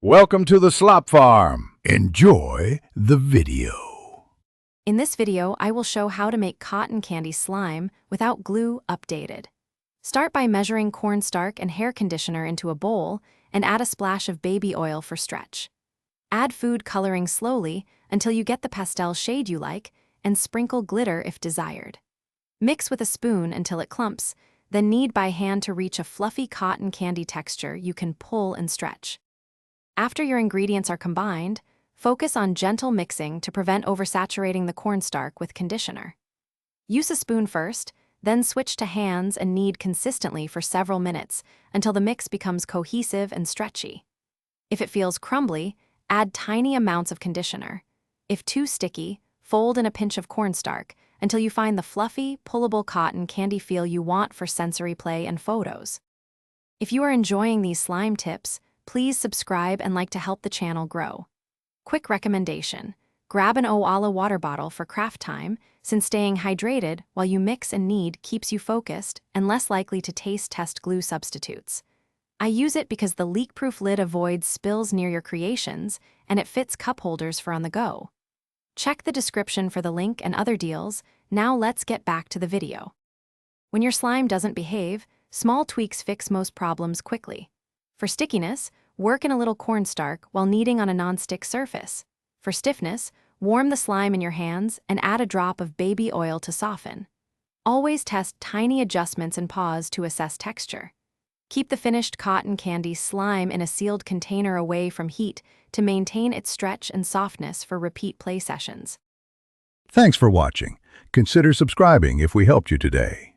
Welcome to the Slop Farm. Enjoy the video. In this video, I will show how to make cotton candy slime without glue updated. Start by measuring cornstarch and hair conditioner into a bowl and add a splash of baby oil for stretch. Add food coloring slowly until you get the pastel shade you like and sprinkle glitter if desired. Mix with a spoon until it clumps, then knead by hand to reach a fluffy cotton candy texture you can pull and stretch. After your ingredients are combined, focus on gentle mixing to prevent oversaturating the cornstarch with conditioner. Use a spoon first, then switch to hands and knead consistently for several minutes until the mix becomes cohesive and stretchy. If it feels crumbly, add tiny amounts of conditioner. If too sticky, fold in a pinch of cornstarch until you find the fluffy, pullable cotton candy feel you want for sensory play and photos. If you are enjoying these slime tips, please subscribe and like to help the channel grow. Quick recommendation: grab an Oala water bottle for craft time, since staying hydrated while you mix and knead keeps you focused and less likely to taste test glue substitutes. I use it because the leak-proof lid avoids spills near your creations, and it fits cup holders for on the go. Check the description for the link and other deals. Now let's get back to the video. When your slime doesn't behave, small tweaks fix most problems quickly. For stickiness, work in a little cornstarch while kneading on a non-stick surface. For stiffness, warm the slime in your hands and add a drop of baby oil to soften. Always test tiny adjustments and pause to assess texture. Keep the finished cotton candy slime in a sealed container away from heat to maintain its stretch and softness for repeat play sessions. Thanks for watching. Consider subscribing if we helped you today.